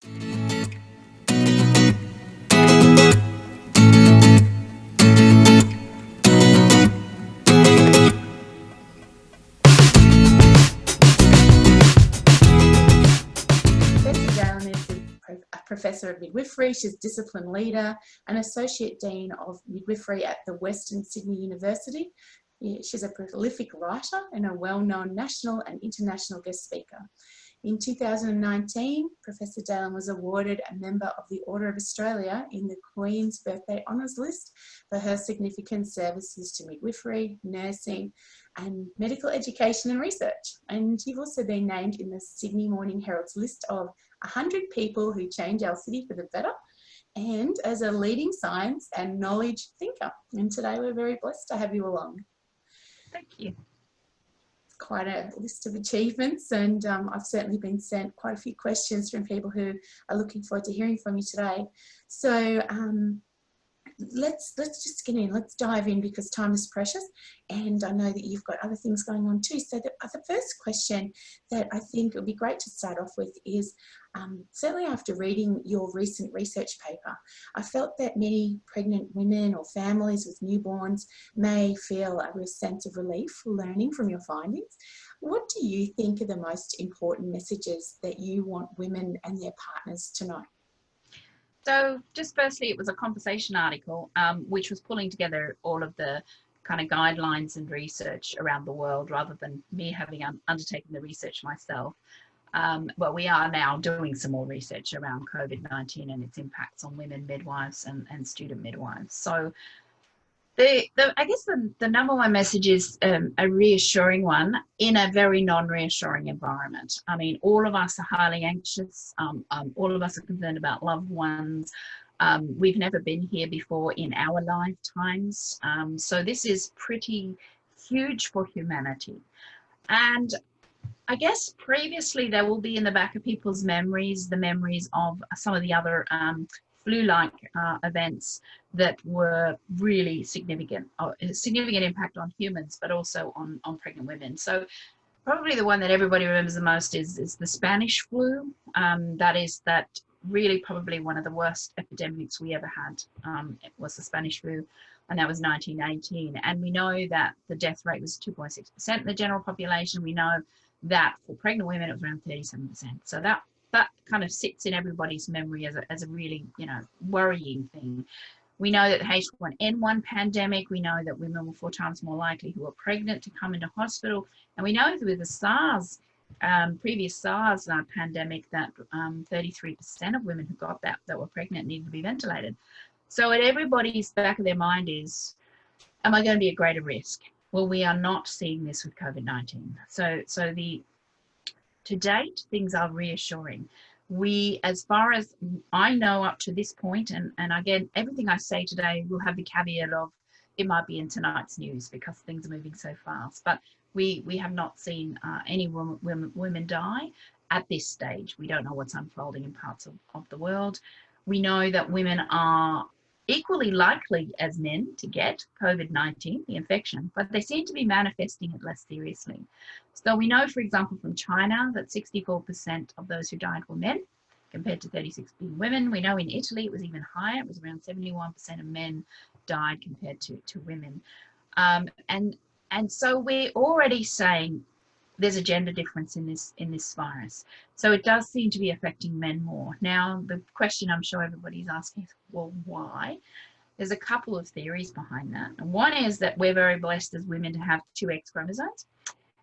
Dahlen is a Professor of Midwifery. She's Discipline Leader and Associate Dean of Midwifery at the Western Sydney University. She's a prolific writer and a well-known national and international guest speaker. In 2019, Professor Dahlen was awarded a Member of the Order of Australia in the Queen's Birthday Honours List for her significant services to midwifery, nursing and medical education and research. And you've also been named in the Sydney Morning Herald's list of 100 people who change our city for the better, and as a leading science and knowledge thinker. And today we're very blessed to have you along. Thank you. Quite a list of achievements, and I've certainly been sent quite a few questions from people who are looking forward to hearing from you today. So let's just get in, let's dive in, because time is precious and I know that you've got other things going on too. So the first question that I think would be great to start off with is, certainly after reading your recent research paper, I felt that many pregnant women or families with newborns may feel a real sense of relief learning from your findings. What do you think are the most important messages that you want women and their partners to know? So just firstly, it was a conversation article which was pulling together all of the kind of guidelines and research around the world, rather than me having undertaken the research myself. Well, we are now doing some more research around COVID-19 and its impacts on women midwives and student midwives. So I guess the number one message is a reassuring one in a very non-reassuring environment. I mean, all of us are highly anxious. All of us are concerned about loved ones. We've never been here before in our lifetimes. So this is pretty huge for humanity. And I guess previously there will be in the back of people's memories, the memories of some of the other flu-like events that were really significant impact on humans, but also on pregnant women. So probably the one that everybody remembers the most is the Spanish flu. That really probably one of the worst epidemics we ever had. It was the Spanish flu, and that was 1918. And we know that the death rate was 2.6% in the general population. We know that for pregnant women it was around 37%. So that kind of sits in everybody's memory as a really, worrying thing. We know that the H1N1 pandemic, we know that women were 4 times more likely who were pregnant to come into hospital. And we know that with the SARS, previous SARS pandemic, that 33% of women who got that were pregnant needed to be ventilated. So at everybody's back of their mind is, am I going to be at greater risk? Well, we are not seeing this with COVID-19. So to date, things are reassuring. We, as far as I know up to this point, and again, everything I say today will have the caveat of it might be in tonight's news because things are moving so fast, but we have not seen any women die at this stage. We don't know what's unfolding in parts of the world. We know that women are equally likely as men to get COVID-19, the infection, but they seem to be manifesting it less seriously. So we know, for example, from China that 64% of those who died were men, compared to 36% being women. We know in Italy it was even higher. It was around 71% of men died compared to women. And so we're already saying there's a gender difference in this virus. So it does seem to be affecting men more. Now, the question I'm sure everybody's asking is, well, why? There's a couple of theories behind that. And one is that we're very blessed as women to have 2 X chromosomes.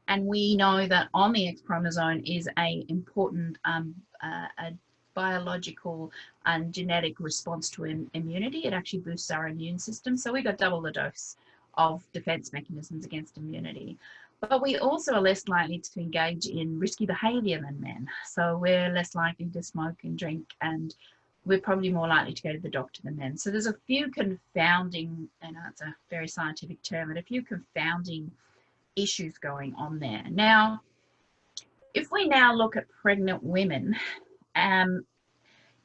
And we know that on the X chromosome is an important a biological and genetic response to immunity. It actually boosts our immune system. So we got double the dose of defense mechanisms against immunity. But we also are less likely to engage in risky behavior than men. So we're less likely to smoke and drink, and we're probably more likely to go to the doctor than men. So there's a few confounding, and it's a very scientific term, but a few confounding issues going on there. Now, if we now look at pregnant women,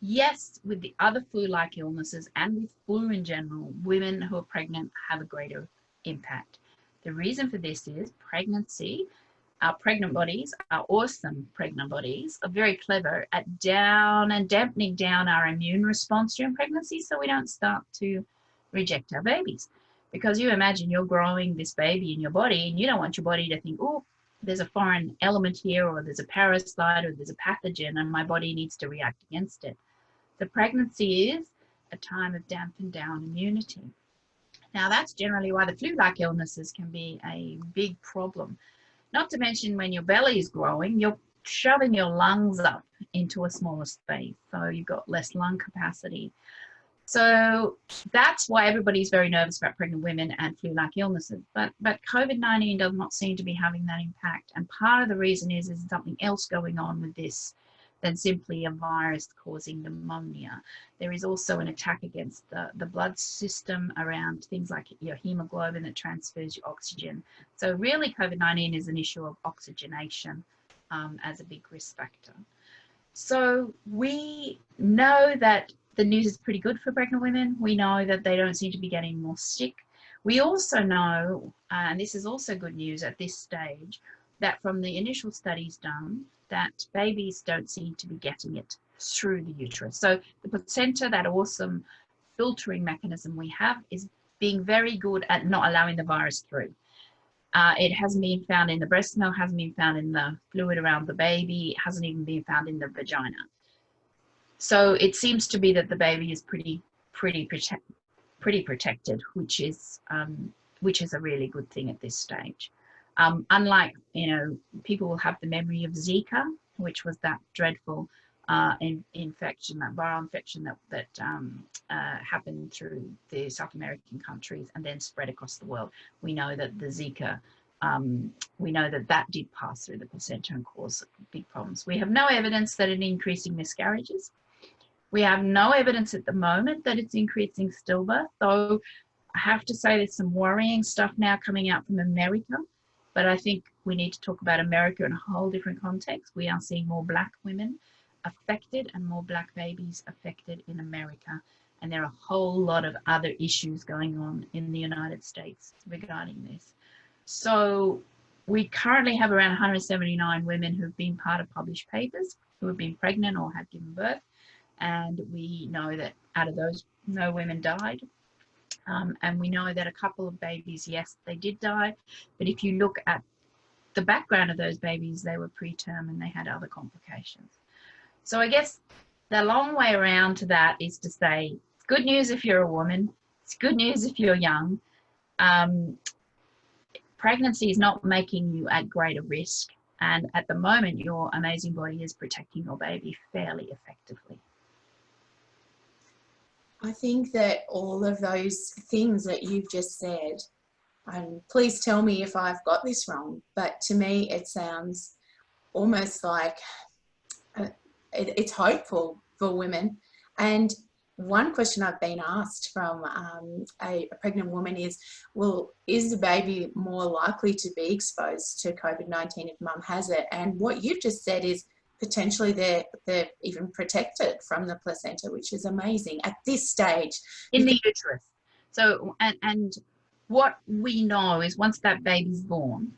yes, with the other flu-like illnesses and with flu in general, women who are pregnant have a greater impact. The reason for this is pregnancy our pregnant bodies, our awesome pregnant bodies, are very clever at dampening down our immune response during pregnancy, so we don't start to reject our babies. Because you imagine you're growing this baby in your body, and you don't want your body to think, oh, there's a foreign element here, or there's a parasite, or there's a pathogen, and my body needs to react against it. The pregnancy is a time of dampened down immunity. Now, that's generally why the flu-like illnesses can be a big problem. Not to mention when your belly is growing, you're shoving your lungs up into a smaller space, so you've got less lung capacity. So that's why everybody's very nervous about pregnant women and flu-like illnesses. But COVID-19 does not seem to be having that impact. And part of the reason is something else going on with this than simply a virus causing pneumonia. There is also an attack against the blood system around things like your hemoglobin that transfers your oxygen. So really COVID-19 is an issue of oxygenation as a big risk factor. So we know that the news is pretty good for pregnant women. We know that they don't seem to be getting more sick. We also know, and this is also good news at this stage, that from the initial studies done, that babies don't seem to be getting it through the uterus. So the placenta, that awesome filtering mechanism we have, is being very good at not allowing the virus through. It hasn't been found in the breast milk, hasn't been found in the fluid around the baby, hasn't even been found in the vagina. So it seems to be that the baby is pretty protected, which is a really good thing at this stage. Unlike, people will have the memory of Zika, which was that dreadful infection, that viral infection that happened through the South American countries and then spread across the world. We know that the Zika, we know that did pass through the placenta and cause big problems. We have no evidence that it's increasing miscarriages. We have no evidence at the moment that it's increasing stillbirth, though I have to say there's some worrying stuff now coming out from America. But I think we need to talk about America in a whole different context. We are seeing more Black women affected and more Black babies affected in America. And there are a whole lot of other issues going on in the United States regarding this. So we currently have around 179 women who've been part of published papers, who have been pregnant or have given birth. And we know that out of those, no women died. And we know that a couple of babies, yes, they did die. But if you look at the background of those babies, they were preterm and they had other complications. So I guess the long way around to that is to say, it's good news if you're a woman. It's good news if you're young. Pregnancy is not making you at greater risk. And at the moment, your amazing body is protecting your baby fairly effectively. I think that all of those things that you've just said, and please tell me if I've got this wrong, but to me it sounds almost like it's hopeful for women. And one question I've been asked from a pregnant woman is, well, is the baby more likely to be exposed to COVID-19 if mum has it? And what you've just said is, potentially they're even protected from the placenta, which is amazing at this stage. In the uterus. So, and what we know is once that baby's born,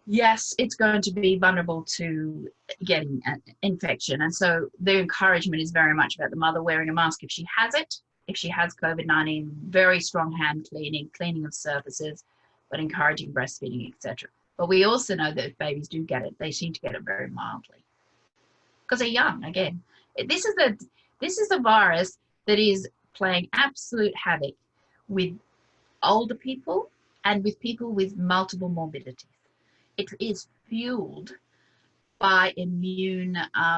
yes, it's going to be vulnerable to getting an infection. And so the encouragement is very much about the mother wearing a mask if she has it, if she has COVID-19, very strong hand cleaning of surfaces, but encouraging breastfeeding, etc. But we also know that if babies do get it, they seem to get it very mildly, because they're young. Again, this is a virus that is playing absolute havoc with older people and with people with multiple morbidities. It is fueled by immune.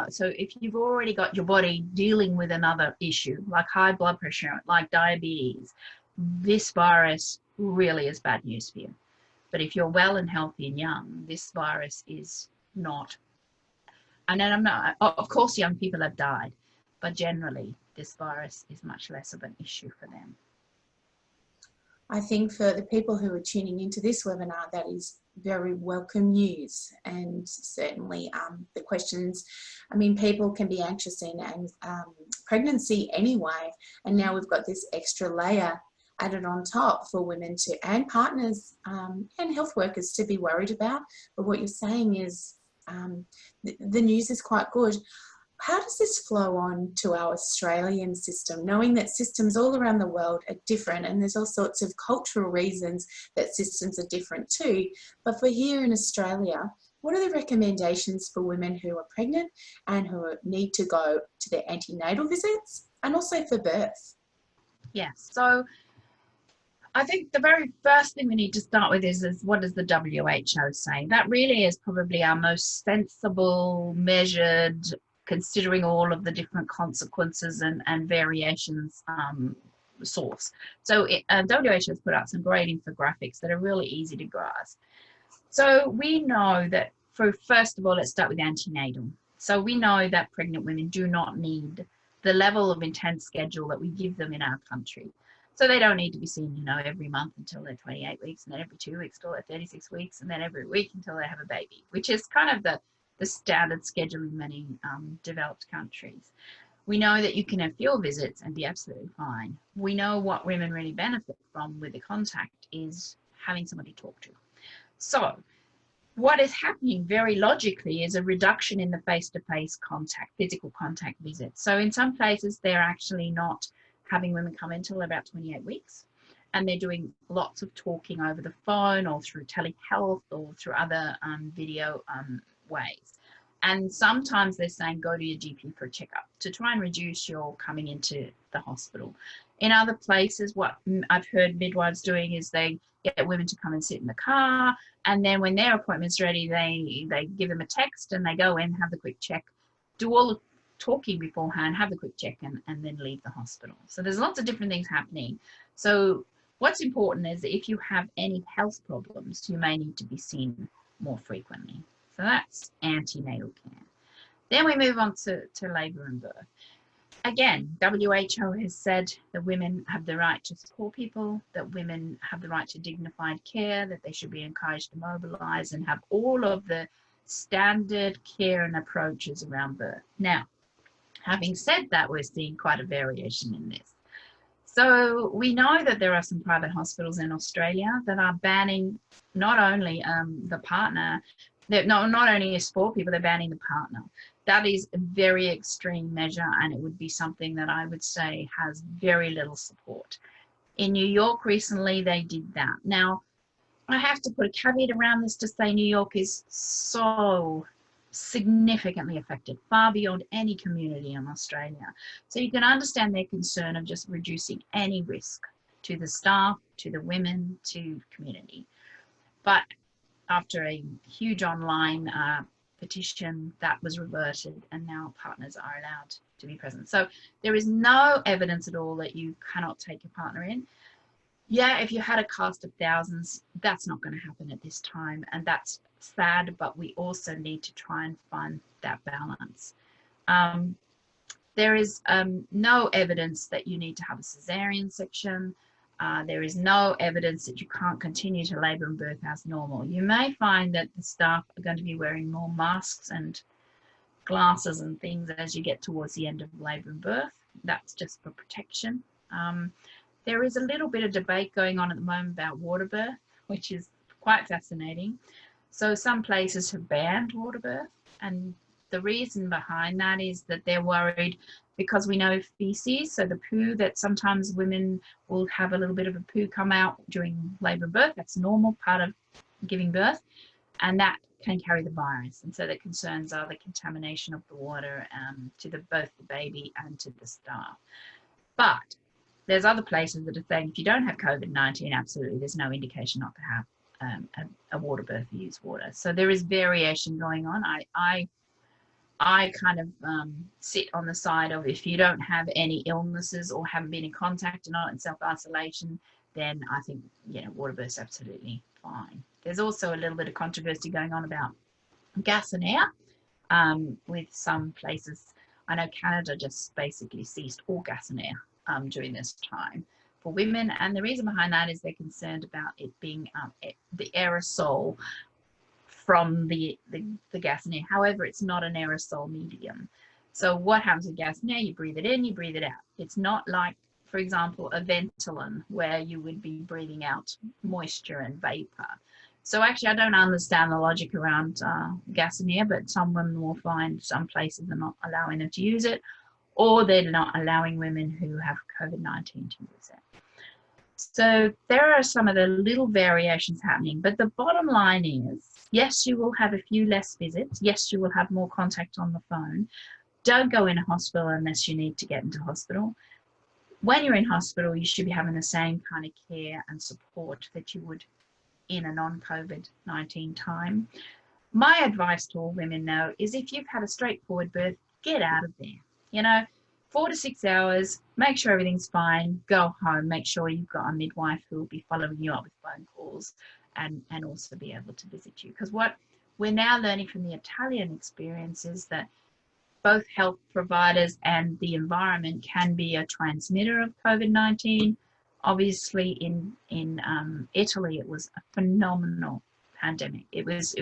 So if you've already got your body dealing with another issue like high blood pressure, like diabetes, this virus really is bad news for you. But if you're well and healthy and young, this virus is not. And then of course, young people have died, but generally this virus is much less of an issue for them. I think for the people who are tuning into this webinar, that is very welcome news. And certainly the questions, I mean, people can be anxious in pregnancy anyway, and now we've got this extra layer. added on top for women to, and partners and health workers to be worried about. But what you're saying is the news is quite good. How does this flow on to our Australian system, knowing that systems all around the world are different, and there's all sorts of cultural reasons that systems are different too? But for here in Australia, what are the recommendations for women who are pregnant and who need to go to their antenatal visits, and also for birth? Yes, so I think the very first thing we need to start with is what does the WHO say? That really is probably our most sensible, measured, considering all of the different consequences and variations source. So WHO has put out some great infographics that are really easy to grasp. So we know that, first of all, let's start with antenatal. So we know that pregnant women do not need the level of intense schedule that we give them in our country. So they don't need to be seen, you know, every month until they're 28 weeks, and then every 2 weeks until they're 36 weeks, and then every week until they have a baby, which is kind of the standard schedule in many developed countries. We know that you can have fewer visits and be absolutely fine. We know what women really benefit from with the contact is having somebody to talk to. So what is happening very logically is a reduction in the face-to-face contact, physical contact visits. So in some places, they're actually not having women come in until about 28 weeks. And they're doing lots of talking over the phone or through telehealth or through other video ways. And sometimes they're saying go to your GP for a checkup to try and reduce your coming into the hospital. In other places, what I've heard midwives doing is they get women to come and sit in the car, and then when their appointment's ready, they give them a text and they go in, have the quick check, do all the talking beforehand, have the quick check, and then leave the hospital. So there's lots of different things happening. So what's important is that if you have any health problems, you may need to be seen more frequently. So that's antenatal care. Then we move on to labour and birth. Again, WHO has said that women have the right to support people, that women have the right to dignified care, that they should be encouraged to mobilise and have all of the standard care and approaches around birth. Now, having said that, we're seeing quite a variation in this. So we know that there are some private hospitals in Australia that are banning not only the partner, not only is for people, they're banning the partner. That is a very extreme measure, and it would be something that I would say has very little support. In New York recently, they did that. Now, I have to put a caveat around this to say New York is so significantly affected, far beyond any community in Australia. So you can understand their concern of just reducing any risk to the staff, to the women, to community. But after a huge online petition, that was reverted, and now partners are allowed to be present. So there is no evidence at all that you cannot take your partner in. Yeah, if you had a cast of thousands, that's not going to happen at this time, and that's sad, but we also need to try and find that balance. There is no evidence that you need to have a cesarean section. There is no evidence that you can't continue to labour and birth as normal. You may find that the staff are going to be wearing more masks and glasses and things as you get towards the end of labour and birth. That's just for protection. There is a little bit of debate going on at the moment about water birth, which is quite fascinating. So some places have banned water birth, and the reason behind that is that they're worried because we know feces, so the poo that sometimes women will have a little bit of a poo come out during labour and birth, that's a normal part of giving birth, and that can carry the virus. And so the concerns are the contamination of the water to both the baby and to the staff. But there's other places that are saying if you don't have COVID-19, absolutely, there's no indication not to have a water birth or use water. So there is variation going on. I kind of sit on the side of if you don't have any illnesses or haven't been in contact and not in self-isolation, then I think, you know, water birth's absolutely fine. There's also a little bit of controversy going on about gas and air with some places. I know Canada just basically ceased all gas and air during this time for women, and the reason behind that is they're concerned about it being the aerosol from the gas and air. However, it's not an aerosol medium. So what happens with gas and air? You breathe it in, you breathe it out. It's not like for example, a Ventolin, where you would be breathing out moisture and vapor. So actually, I don't understand the logic around gas in air, but some women will find some places are not allowing them to use it, or they're not allowing women who have COVID-19 to use it. So there are some of the little variations happening, but the bottom line is, yes, you will have a few less visits. Yes, you will have more contact on the phone. Don't go into hospital unless you need to get into hospital. When you're in hospital, you should be having the same kind of care and support that you would in a non-COVID-19 time. My advice to all women now is, if you've had a straightforward birth, get out of there. You know, 4 to 6 hours, make sure everything's fine, go home, make sure you've got a midwife who will be following you up with phone calls and also be able to visit you. Because what we're now learning from the Italian experience is that both health providers and the environment can be a transmitter of COVID-19. Obviously, in Italy, it was a phenomenal pandemic. It was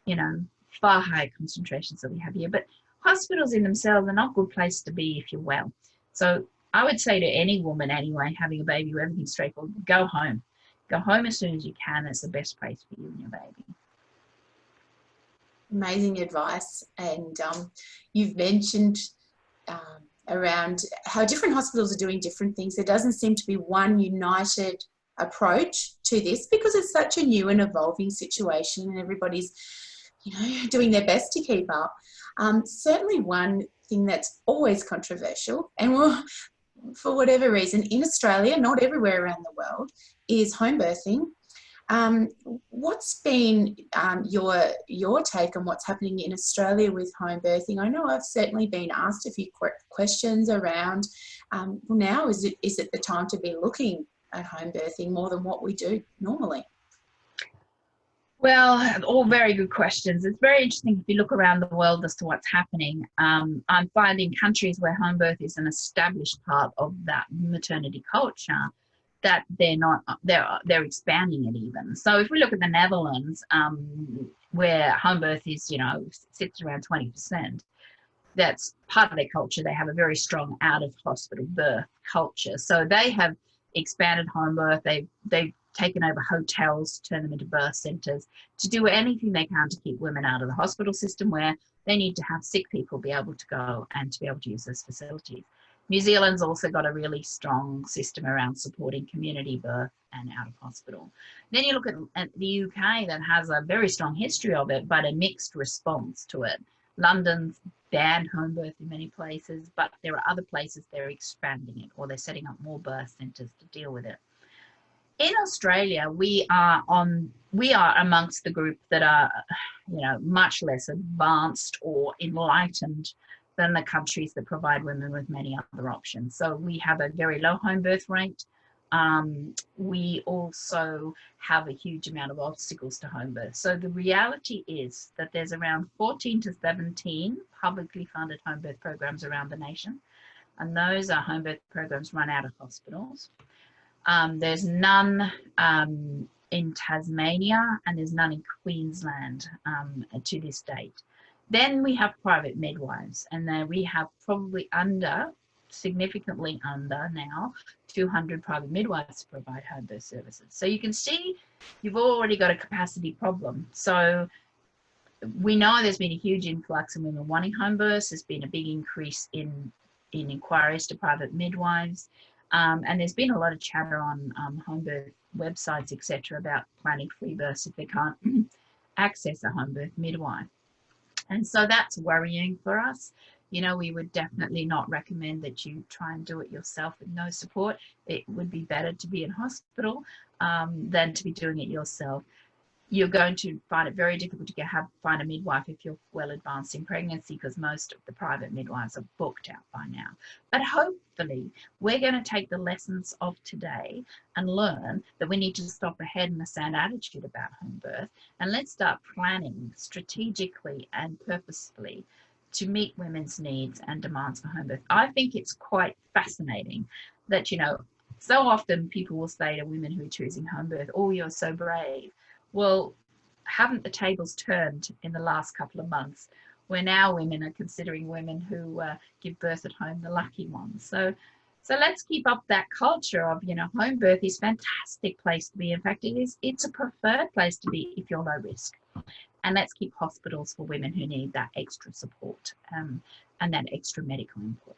you know, far higher concentrations than we have here. But hospitals in themselves are not a good place to be if you're well. So I would say to any woman anyway, having a baby or everything straightforward, go home. Go home as soon as you can. It's the best place for you and your baby. Amazing advice. And you've mentioned around how different hospitals are doing different things. There doesn't seem to be one united approach to this because it's such a new and evolving situation and everybody's, you know, doing their best to keep up. Certainly one thing that's always controversial, and for whatever reason, in Australia, not everywhere around the world, is home birthing. What's been your take on what's happening in Australia with home birthing? I know I've certainly been asked a few questions around, well, now is it the time to be looking at home birthing more than what we do normally? Well, all very good questions. It's very interesting if you look around the world as to what's happening. I'm finding countries where home birth is an established part of that maternity culture, that they're expanding it even. So if we look at the Netherlands, where home birth is, you know, sits around 20%, that's part of their culture. They have a very strong out of hospital birth culture. So they have expanded home birth. They've taken over hotels, turn them into birth centres, to do anything they can to keep women out of the hospital system, where they need to have sick people be able to go and to be able to use those facilities. New Zealand's also got a really strong system around supporting community birth and out of hospital. Then you look at the UK, that has a very strong history of it, but a mixed response to it. London's banned home birth in many places, but there are other places they're expanding it, or they're setting up more birth centres to deal with it. In Australia, we are amongst the group that are, you know, much less advanced or enlightened than the countries that provide women with many other options. So we have a very low home birth rate. We also have a huge amount of obstacles to home birth. So the reality is that there's around 14 to 17 publicly funded home birth programs around the nation. And those are home birth programs run out of hospitals. There's none in Tasmania, and there's none in Queensland to this date. Then we have private midwives, and then we have probably significantly under now, 200 private midwives to provide home birth services. So you can see you've already got a capacity problem. So we know there's been a huge influx of women wanting home births. There's been a big increase in inquiries to private midwives. And there's been a lot of chatter on home birth websites, etc., about planning free births if they can't access a home birth midwife. And so that's worrying for us. You know, we would definitely not recommend that you try and do it yourself with no support. It would be better to be in hospital than to be doing it yourself. You're going to find it very difficult to find a midwife if you're well advanced in pregnancy, because most of the private midwives are booked out by now. But hopefully we're going to take the lessons of today and learn that we need to stop a head in the sand attitude about home birth, and let's start planning strategically and purposefully to meet women's needs and demands for home birth. I think it's quite fascinating that, you know, so often people will say to women who are choosing home birth, "Oh, you're so brave." Well, haven't the tables turned in the last couple of months, where now women are considering women who give birth at home the lucky ones? So So let's keep up that culture of, home birth is a fantastic place to be. In fact, it's a preferred place to be if you're low risk. And let's keep hospitals for women who need that extra support and that extra medical input.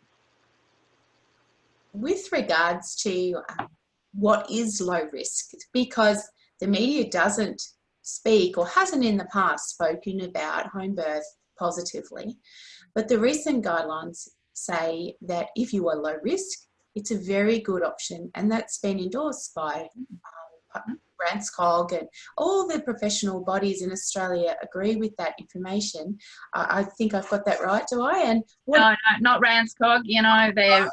With regards to what is low risk, because the media doesn't speak or hasn't in the past spoken about home birth positively, but the recent guidelines say that if you are low risk, it's a very good option, and that's been endorsed by RANSCOG, and all the professional bodies in Australia agree with that information. I think I've got that right, do I? And no, not RANSCOG, they're...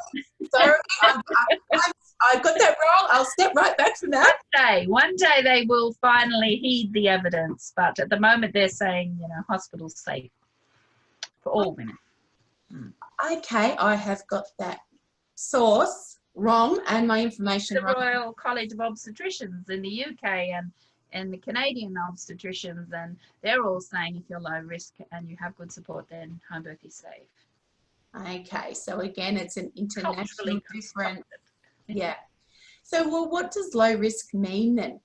Sorry, I've got that wrong. I'll step right back from that. One day they will finally heed the evidence, but at the moment they're saying, hospitals safe for all women. Okay, I have got that source wrong and my information wrong. The Royal College of Obstetricians in the UK and the Canadian obstetricians, and they're all saying if you're low risk and you have good support, then home birth is safe. Okay, so again, it's an international different. Yeah. So, well, what does low risk mean then?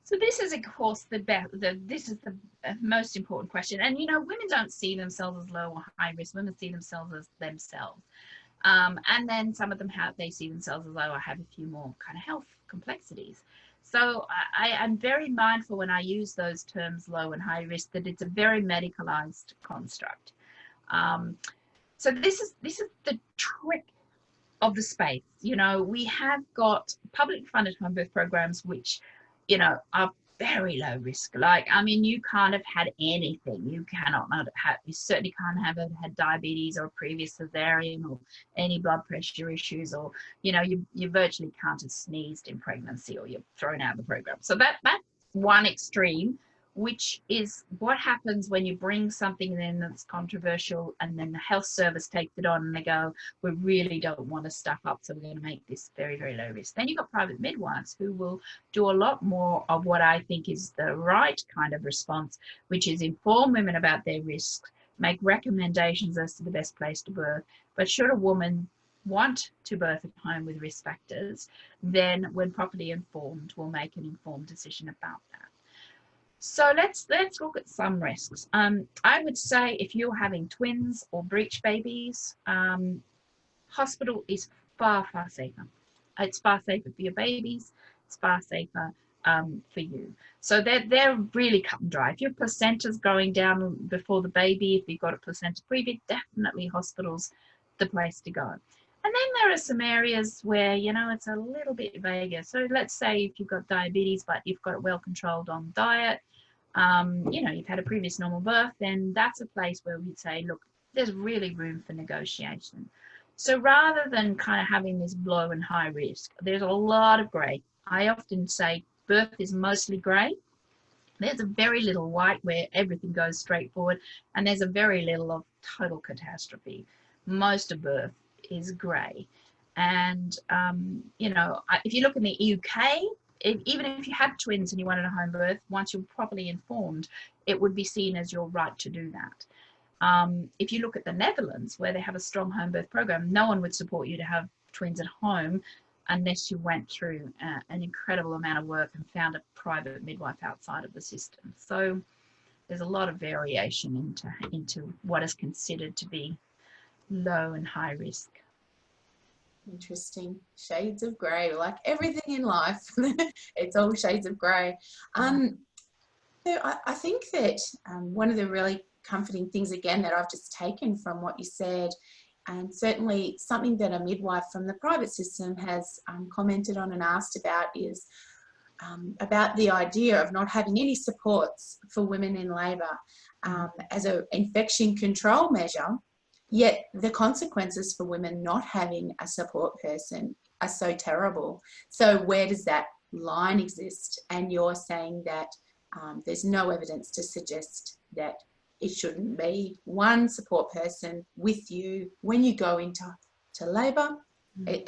So this is, of course, this is the most important question. And, women don't see themselves as low or high risk. Women see themselves as themselves. And then some of them they see themselves as, I have a few more kind of health complexities. So I'm very mindful when I use those terms low and high risk that it's a very medicalized construct. So this is the trick of the space. We have got public funded home birth programs which, are very low risk. You can't have had anything. You certainly can't have had diabetes or previous cesarean or any blood pressure issues, or, you virtually can't have sneezed in pregnancy or you're thrown out of the program. So that's one extreme, which is what happens when you bring something in that's controversial and then the health service takes it on and they go, we really don't want to stuff up, so we're going to make this very, very low risk. Then you've got private midwives who will do a lot more of what I think is the right kind of response, which is inform women about their risks, make recommendations as to the best place to birth. But should a woman want to birth at home with risk factors, then when properly informed, we'll make an informed decision about that. So let's look at some risks. I would say if you're having twins or breech babies, hospital is far, far safer. It's far safer for your babies. It's far safer for you. So they're really cut and dry. If your placenta's going down before the baby, if you've got a placenta previa, definitely hospital's the place to go. And then there are some areas where, it's a little bit vaguer. So let's say if you've got diabetes, but you've got it well controlled on diet, you've had a previous normal birth, then that's a place where we'd say, look, there's really room for negotiation. So rather than kind of having this low and high risk, there's a lot of grey. I often say birth is mostly grey. There's a very little white where everything goes straight forward, and there's a very little of total catastrophe. Most of birth is grey. And, if you look in the UK, even if you had twins and you wanted a home birth, once you're properly informed, it would be seen as your right to do that. If you look at the Netherlands, where they have a strong home birth program, no one would support you to have twins at home unless you went through an incredible amount of work and found a private midwife outside of the system. So there's a lot of variation into what is considered to be low and high risk. Interesting. Shades of grey, like everything in life. It's all shades of grey. So I think that one of the really comforting things, again, that I've just taken from what you said, and certainly something that a midwife from the private system has commented on and asked about, is about the idea of not having any supports for women in labour as an infection control measure. Yet the consequences for women not having a support person are so terrible. So where does that line exist? And you're saying that there's no evidence to suggest that it shouldn't be one support person with you when you go into labour.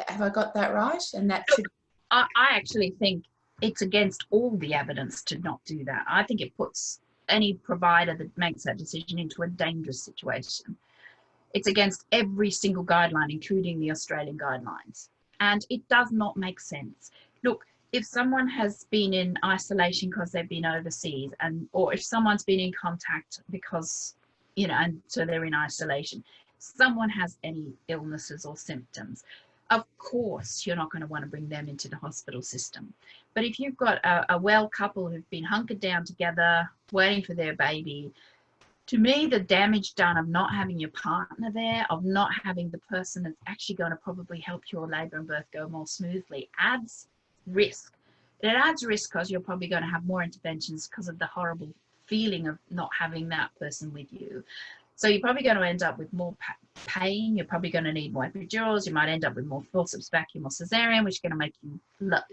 Have I got that right? And that should... I actually think it's against all the evidence to not do that. I think it puts any provider that makes that decision into a dangerous situation. It's against every single guideline, including the Australian guidelines. And it does not make sense. Look, if someone has been in isolation because they've been overseas, or if someone's been in contact because, you know, and so they're in isolation, someone has any illnesses or symptoms, of course you're not going to want to bring them into the hospital system. But if you've got a well couple who've been hunkered down together, waiting for their baby, to me, the damage done of not having your partner there, of not having the person that's actually going to probably help your labour and birth go more smoothly, adds risk. It adds risk because you're probably going to have more interventions because of the horrible feeling of not having that person with you. So you're probably going to end up with more pain. You're probably going to need more epidurals. You might end up with more forceps vacuum or cesarean, which is going to make you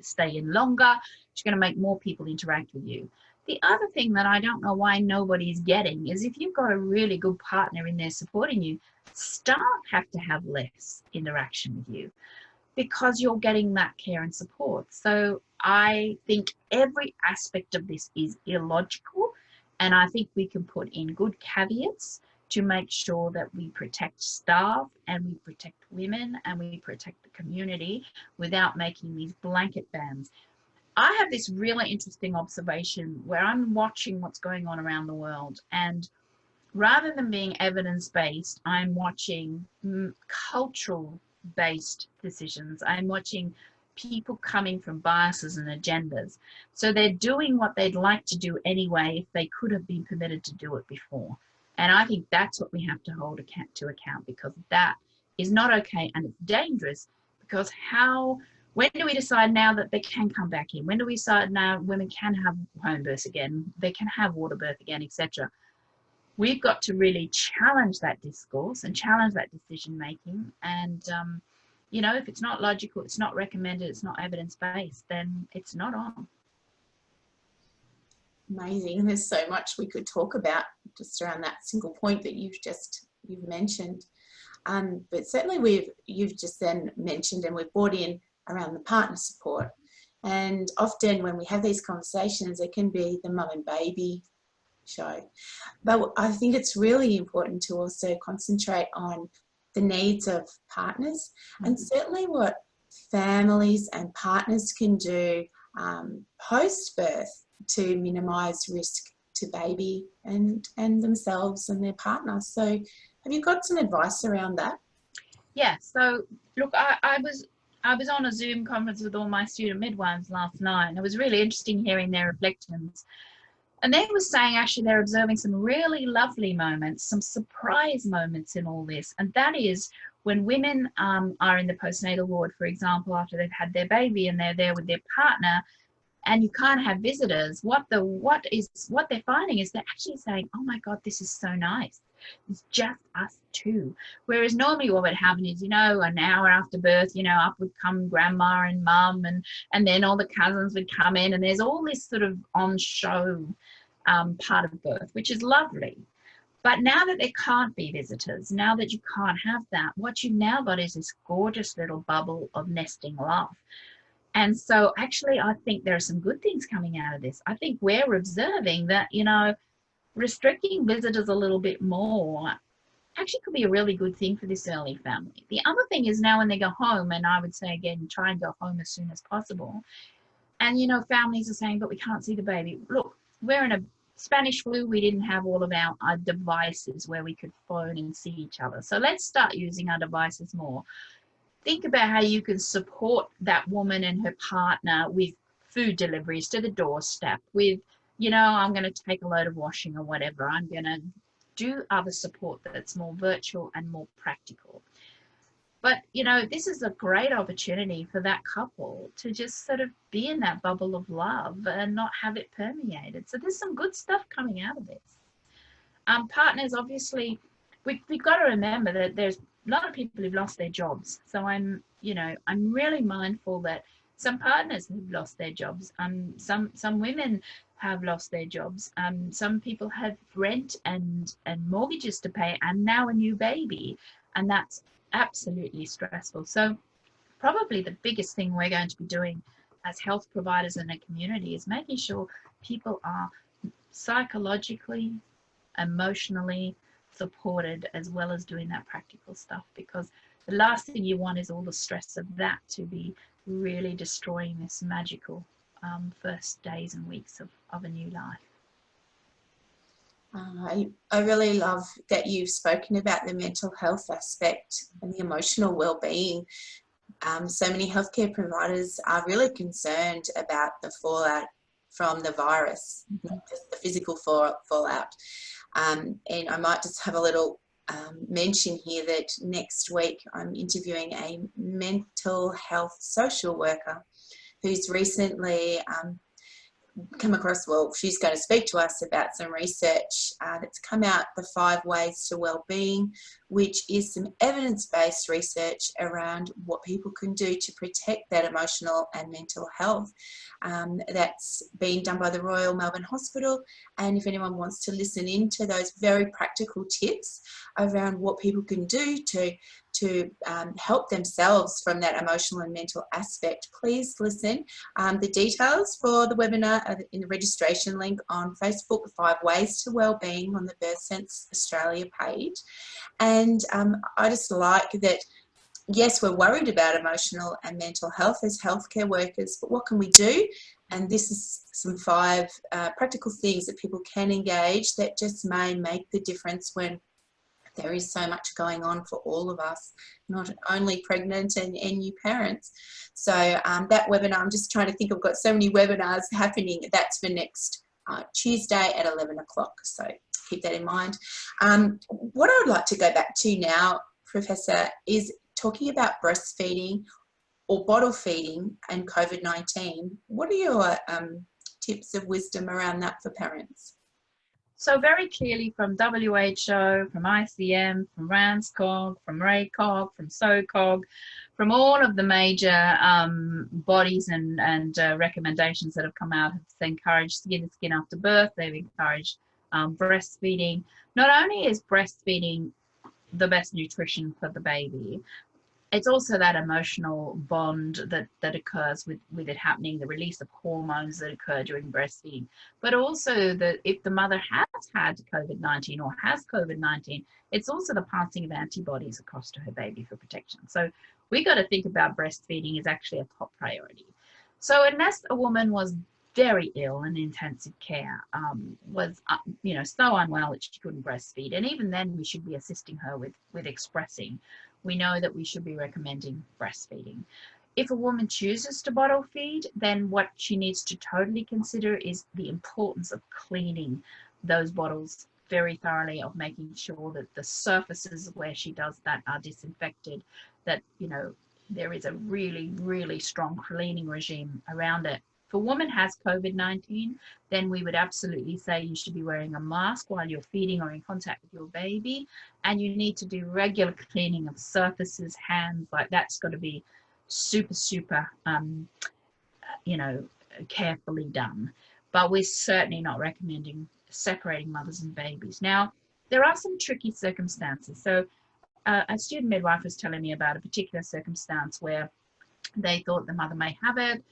stay in longer, which is going to make more people interact with you. The other thing that I don't know why nobody's getting is if you've got a really good partner in there supporting you, staff have to have less interaction with you because you're getting that care and support. So I think every aspect of this is illogical, and I think we can put in good caveats to make sure that we protect staff and we protect women and we protect the community without making these blanket bans. I have this really interesting observation where I'm watching what's going on around the world, and rather than being evidence-based, I'm watching cultural-based decisions. I'm watching people coming from biases and agendas. So they're doing what they'd like to do anyway if they could have been permitted to do it before. And I think that's what we have to hold to account, because that is not okay and it's dangerous. Because when do we decide now that they can come back in? When do we decide now women can have home births again, they can have water birth again, etc.? We've got to really challenge that discourse and challenge that decision making. And you know, if it's not logical, it's not recommended, it's not evidence-based, then it's not on. Amazing. There's so much we could talk about just around that single point that you've mentioned. But certainly you've just then mentioned, and we've brought in around the partner support. And often when we have these conversations, it can be the mum and baby show. But I think it's really important to also concentrate on the needs of partners, and certainly what families and partners can do post-birth to minimise risk to baby and themselves and their partner. So have you got some advice around that? Yeah, so look, I was on a Zoom conference with all my student midwives last night, and it was really interesting hearing their reflections. And they were saying actually they're observing some really lovely moments, some surprise moments in all this. And that is when women are in the postnatal ward, for example, after they've had their baby and they're there with their partner, and you can't have visitors. What they're finding is they're actually saying, oh my God, this is so nice. It's just us two. Whereas normally what would happen is, you know, an hour after birth, you know, up would come grandma and mum, and then all the cousins would come in, and there's all this sort of on show part of birth, which is lovely. But now that there can't be visitors, now that you can't have that, what you've now got is this gorgeous little bubble of nesting love. And so actually, I think there are some good things coming out of this. I think we're observing that, you know, restricting visitors a little bit more actually could be a really good thing for this early family. The other thing is now when they go home, and I would say again, try and go home as soon as possible. And, you know, families are saying, but we can't see the baby. Look, we're in a Spanish flu. We didn't have all of our devices where we could phone and see each other. So let's start using our devices more. Think about how you can support that woman and her partner with food deliveries to the doorstep, with, you know, I'm going to take a load of washing or whatever. I'm going to do other support that's more virtual and more practical. But, you know, this is a great opportunity for that couple to just sort of be in that bubble of love and not have it permeated. So there's some good stuff coming out of this. Partners, obviously, we've got to remember that there's a lot of people who've lost their jobs. So I'm really mindful that some partners have lost their jobs. Some women have lost their jobs. Some people have rent and mortgages to pay, and now a new baby, and that's absolutely stressful. So probably the biggest thing we're going to be doing as health providers in a community is making sure people are psychologically, emotionally, supported, as well as doing that practical stuff, because the last thing you want is all the stress of that to be really destroying this magical first days and weeks of a new life. I really love that you've spoken about the mental health aspect and the emotional well-being. So many healthcare providers are really concerned about the fallout from the virus, not just the physical fallout. And I might just have a little mention here that next week I'm interviewing a mental health social worker who's recently come across, well, she's going to speak to us about some research that's come out, the 5 ways to wellbeing, which is some evidence-based research around what people can do to protect that emotional and mental health. That's been done by the Royal Melbourne Hospital, and if anyone wants to listen in to those very practical tips around what people can do to help themselves from that emotional and mental aspect, please listen. The details for the webinar are in the registration link on Facebook, 5 Ways to Wellbeing, on the Birth Sense Australia page. And I just like that, yes, we're worried about emotional and mental health as healthcare workers, but what can we do? And this is some 5 practical things that people can engage that just may make the difference when there is so much going on for all of us, not only pregnant and new parents. So that webinar, I'm just trying to think, I've got so many webinars happening. That's for next Tuesday at 11 o'clock. So keep that in mind. What I would like to go back to now, Professor, is talking about breastfeeding or bottle feeding and COVID-19. What are your tips of wisdom around that for parents? So very clearly from WHO, from ICM, from RANZCOG, from RACOG, from SOCOG, from all of the major bodies and recommendations that have come out, have encouraged skin to skin after birth. They've encouraged breastfeeding. Not only is breastfeeding the best nutrition for the baby, it's also that emotional bond that occurs with it happening, the release of hormones that occur during breastfeeding, but also that if the mother has had COVID-19 or has COVID-19, it's also the passing of antibodies across to her baby for protection. So we got to think about breastfeeding as actually a top priority. So unless a woman was very ill in intensive care, was so unwell that she couldn't breastfeed, and even then we should be assisting her with expressing, we know that we should be recommending breastfeeding. If a woman chooses to bottle feed, then what she needs to totally consider is the importance of cleaning those bottles very thoroughly, of making sure that the surfaces where she does that are disinfected, that there is a really, really strong cleaning regime around it. If a woman has COVID-19, then we would absolutely say you should be wearing a mask while you're feeding or in contact with your baby, and you need to do regular cleaning of surfaces, hands, like that's got to be super, super, carefully done. But we're certainly not recommending separating mothers and babies. Now, there are some tricky circumstances. So a student midwife was telling me about a particular circumstance where they thought the mother may have it.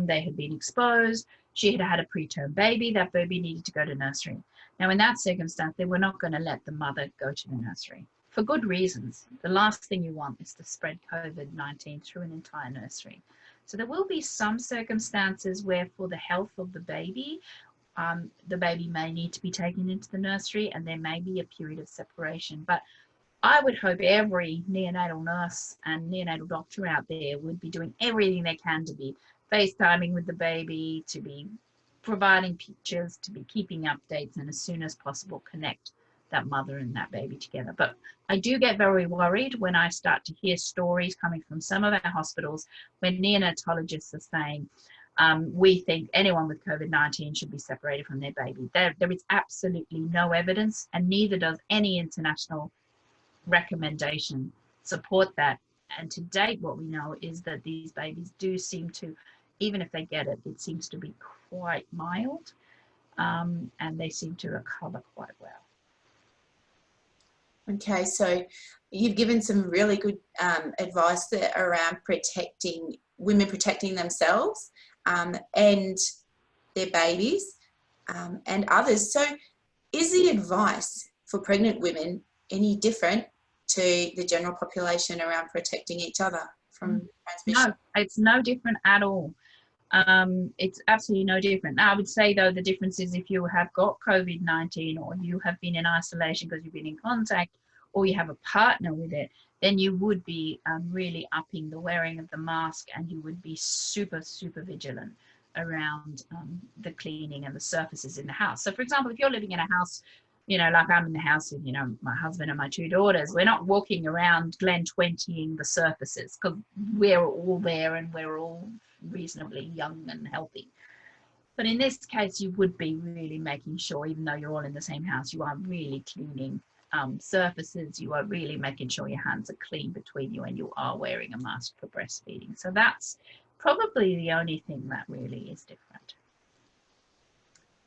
They had been exposed. She had had a preterm baby. That baby needed to go to nursery. Now, in that circumstance, they were not going to let the mother go to the nursery for good reasons. The last thing you want is to spread COVID-19 through an entire nursery. So there will be some circumstances where, for the health of the baby may need to be taken into the nursery, and there may be a period of separation. But I would hope every neonatal nurse and neonatal doctor out there would be doing everything they can to be FaceTiming with the baby, to be providing pictures, to be keeping updates, and as soon as possible connect that mother and that baby together. But I do get very worried when I start to hear stories coming from some of our hospitals when neonatologists are saying, we think anyone with COVID-19 should be separated from their baby. There is absolutely no evidence, and neither does any international recommendation support that. And to date, what we know is that these babies do seem to, even if they get it, it seems to be quite mild, and they seem to recover quite well. Okay, so you've given some really good advice there around women protecting themselves and their babies and others. So is the advice for pregnant women any different to the general population around protecting each other from transmission? No, it's no different at all. It's absolutely no different. Now, I would say, though, the difference is if you have got COVID-19 or you have been in isolation because you've been in contact, or you have a partner with it, then you would be really upping the wearing of the mask, and you would be super, super vigilant around the cleaning and the surfaces in the house. So, for example, if you're living in a house, you know, like I'm in the house with, you know, my husband and my 2 daughters, we're not walking around Glen 20ing the surfaces, because we're all there and we're all reasonably young and healthy. But in this case, you would be really making sure, even though you're all in the same house, you are really cleaning surfaces. You are really making sure your hands are clean between you, and you are wearing a mask for breastfeeding. So that's probably the only thing that really is different.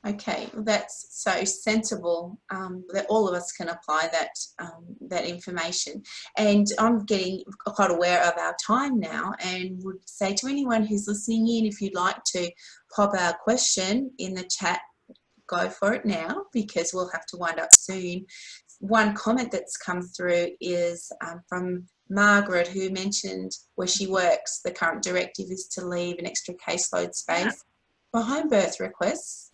Okay, well, that's so sensible that all of us can apply that that information. And I'm getting quite aware of our time now, and would say to anyone who's listening in, if you'd like to pop our question in the chat, go for it now, because we'll have to wind up soon. One comment that's come through is from Margaret, who mentioned where she works, the current directive is to leave an extra caseload space for home birth requests.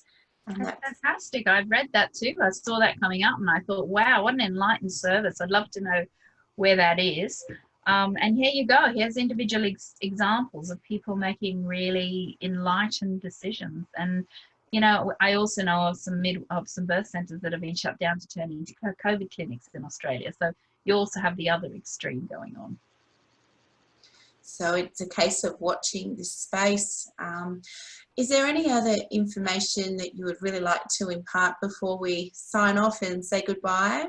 That's fantastic. I've read that too. I saw that coming up and I thought, wow, what an enlightened service. I'd love to know where that is. And here you go. Here's individual examples of people making really enlightened decisions. And, you know, I also know of some birth centres that have been shut down to turn into COVID clinics in Australia. So you also have the other extreme going on. So it's a case of watching this space. Is there any other information that you would really like to impart before we sign off and say goodbye?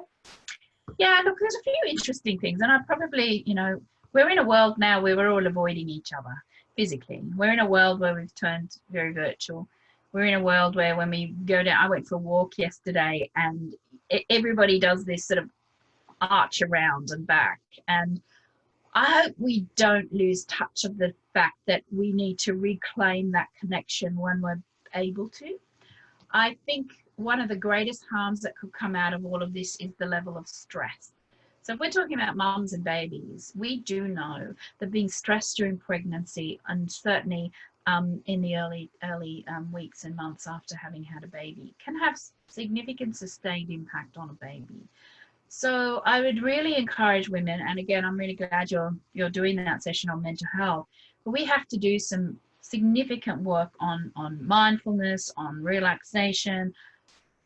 Yeah, look, there's a few interesting things. And I probably, you know, we're in a world now where we're all avoiding each other physically. We're in a world where we've turned very virtual. We're in a world where when we go down, I went for a walk yesterday and everybody does this sort of arch around and back. And I hope we don't lose touch of the fact that we need to reclaim that connection when we're able to. I think one of the greatest harms that could come out of all of this is the level of stress. So if we're talking about mums and babies, we do know that being stressed during pregnancy, and certainly in the early weeks and months after having had a baby, can have significant sustained impact on a baby. So I would really encourage women, and again, I'm really glad you're doing that session on mental health, but we have to do some significant work on mindfulness, on relaxation,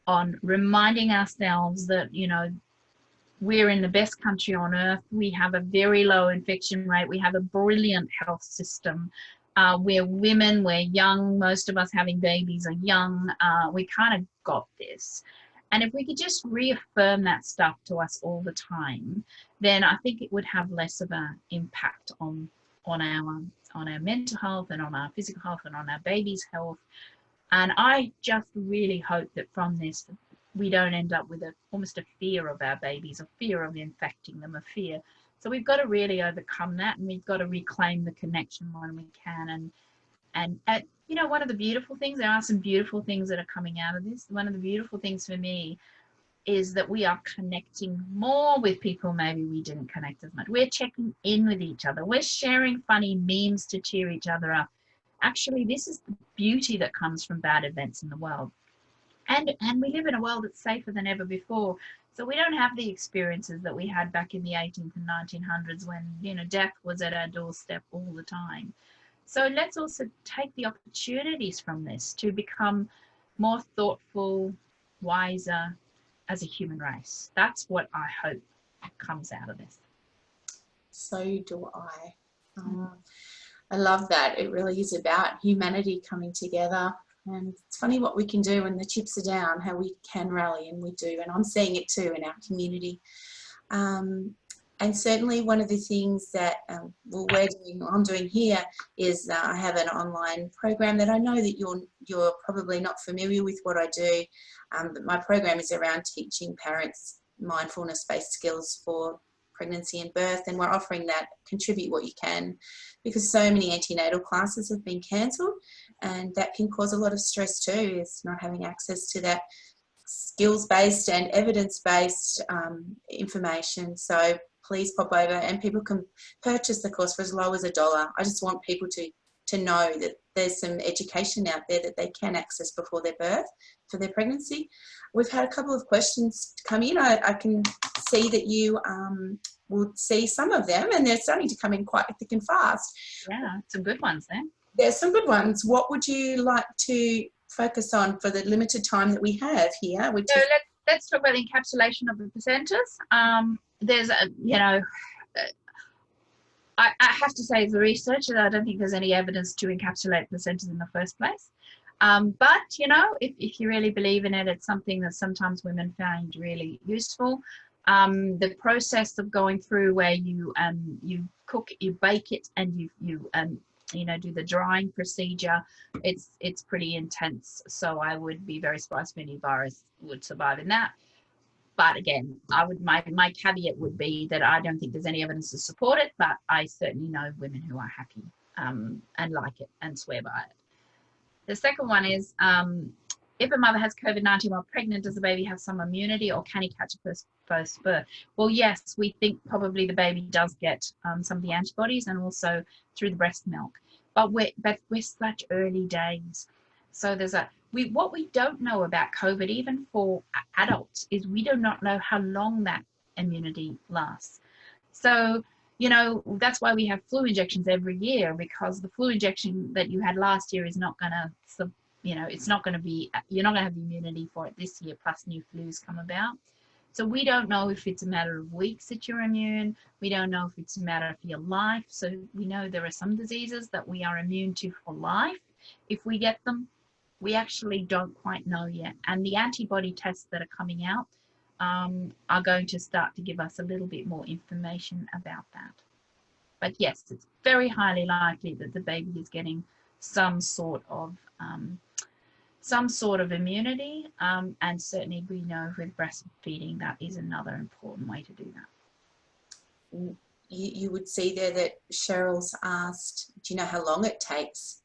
on reminding ourselves that, you know, we're in the best country on earth. We have a very low infection rate. We have a brilliant health system. We're women, we're young. Most of us having babies are young. We kind of got this. And if we could just reaffirm that stuff to us all the time, then I think it would have less of an impact on our mental health and on our physical health and on our baby's health. And I just really hope that from this, we don't end up with almost a fear of our babies, a fear of infecting them, a fear. So we've got to really overcome that, and we've got to reclaim the connection when we can. And you know, one of the beautiful things, there are some beautiful things that are coming out of this. One of the beautiful things for me is that we are connecting more with people maybe we didn't connect as much. We're checking in with each other. We're sharing funny memes to cheer each other up. Actually, this is the beauty that comes from bad events in the world. And we live in a world that's safer than ever before. So we don't have the experiences that we had back in the 18th and 1900s when, you know, death was at our doorstep all the time. So let's also take the opportunities from this to become more thoughtful, wiser as a human race. That's what I hope comes out of this. So do I. I love that. It really is about humanity coming together. And it's funny what we can do when the chips are down, how we can rally, and we do. And I'm seeing it too in our community. And certainly one of the things that I'm doing here is I have an online program that I know that you're probably not familiar with what I do. But my program is around teaching parents mindfulness-based skills for pregnancy and birth, and we're offering that contribute what you can, because so many antenatal classes have been cancelled, and that can cause a lot of stress too, is not having access to that skills-based and evidence-based information. So please pop over, and people can purchase the course for as low as $1. I just want people to know that there's some education out there that they can access before their birth for their pregnancy. We've had a couple of questions come in. I can see that you will see some of them, and they're starting to come in quite thick and fast. Yeah, some good ones there. There's some good ones. What would you like to focus on for the limited time that we have here? So let's talk about the encapsulation of the placentas. There's a, you know, I have to say, as a researcher, I don't think there's any evidence to encapsulate placentas in the first place. But, you know, if you really believe in it, it's something that sometimes women find really useful. The process of going through where you cook, you bake it, and you know, do the drying procedure, it's pretty intense. So I would be very surprised if any virus would survive in that. But again, my caveat would be that I don't think there's any evidence to support it, but I certainly know women who are happy and like it and swear by it. The second one is, if a mother has COVID-19 while pregnant, does the baby have some immunity, or can he catch it first birth? Well, yes, we think probably the baby does get some of the antibodies, and also through the breast milk. But we're such early days. So there's what we don't know about COVID, even for adults, is we do not know how long that immunity lasts. So, you know, that's why we have flu injections every year, because the flu injection that you had last year is not going to, you know, it's not going to be, you're not going to have the immunity for it this year, plus new flus come about. So we don't know if it's a matter of weeks that you're immune. We don't know if it's a matter of your life. So we know there are some diseases that we are immune to for life if we get them. We actually don't quite know yet. And the antibody tests that are coming out are going to start to give us a little bit more information about that. But yes, it's very highly likely that the baby is getting some sort of immunity, and certainly we know with breastfeeding that is another important way to do that. You would see there that Cheryl's asked, do you know how long it takes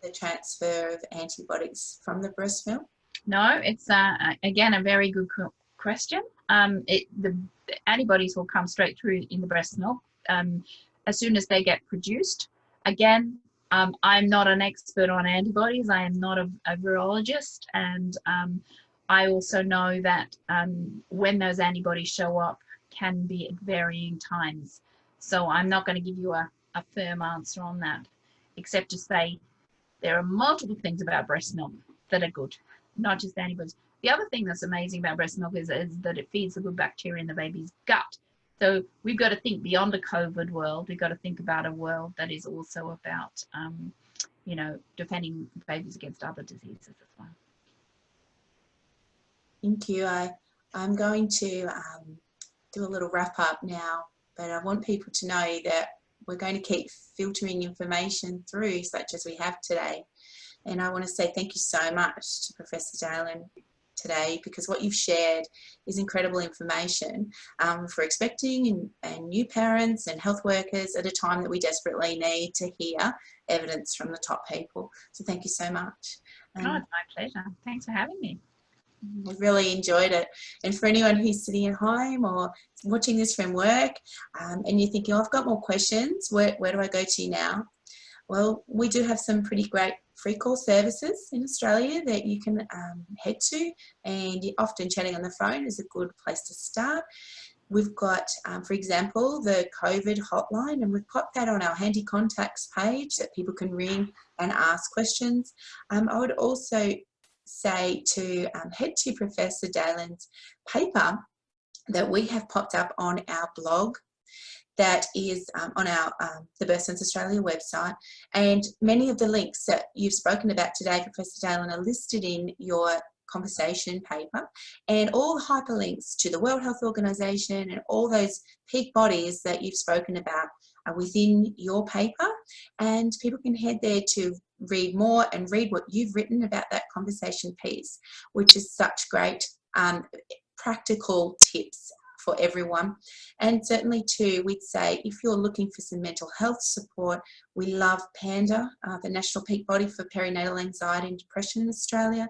the transfer of antibodies from the breast milk? No, it's again a very good question. The antibodies will come straight through in the breast milk as soon as they get produced. Again, I'm not an expert on antibodies. I am not a virologist, and I also know that when those antibodies show up can be at varying times. So I'm not going to give you a firm answer on that, except to say there are multiple things about breast milk that are good, not just antibodies. The other thing that's amazing about breast milk is that it feeds the good bacteria in the baby's gut. So we've got to think beyond a COVID world. We've got to think about a world that is also about, you know, defending babies against other diseases as well. Thank you. I'm going to do a little wrap up now, but I want people to know that we're going to keep filtering information through, such as we have today. And I want to say thank you so much to Professor Dahlen today, because what you've shared is incredible information for expecting and new parents and health workers at a time that we desperately need to hear evidence from the top people. So thank you so much. Oh, it's my pleasure. Thanks for having me. We really enjoyed it. And for anyone who's sitting at home or watching this from work and you're thinking, oh, I've got more questions, where do I go to now? Well, we do have some pretty great free call services in Australia that you can head to, and often chatting on the phone is a good place to start. We've got, for example, the COVID hotline, and we've popped that on our handy contacts page that people can ring and ask questions. I would also say to head to Professor Dahlen's paper that we have popped up on our blog that is on our the Birth Sense Australia website, and many of the links that you've spoken about today, Professor Dahlen, are listed in your conversation paper, and all hyperlinks to the World Health Organization and all those peak bodies that you've spoken about are within your paper, and people can head there to read more and read what you've written about that conversation piece, which is such great practical tips for everyone. And certainly too, we'd say if you're looking for some mental health support, we love PANDA, the national peak body for perinatal anxiety and depression in Australia.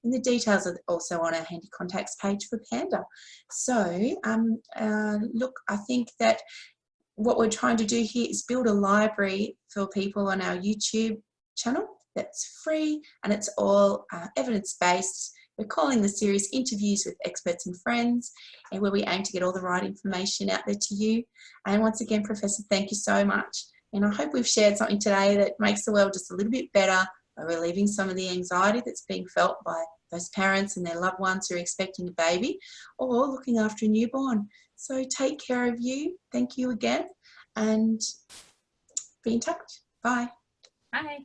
And the details are also on our handy contacts page for PANDA. So look, I think that what we're trying to do here is build a library for people on our YouTube channel that's free, and it's all evidence-based. We're calling the series Interviews with Experts and Friends, and where we aim to get all the right information out there to you. And once again, Professor, thank you so much. And I hope we've shared something today that makes the world just a little bit better by relieving some of the anxiety that's being felt by those parents and their loved ones who are expecting a baby or looking after a newborn. So take care of you. Thank you again, and be in touch. Bye. Bye.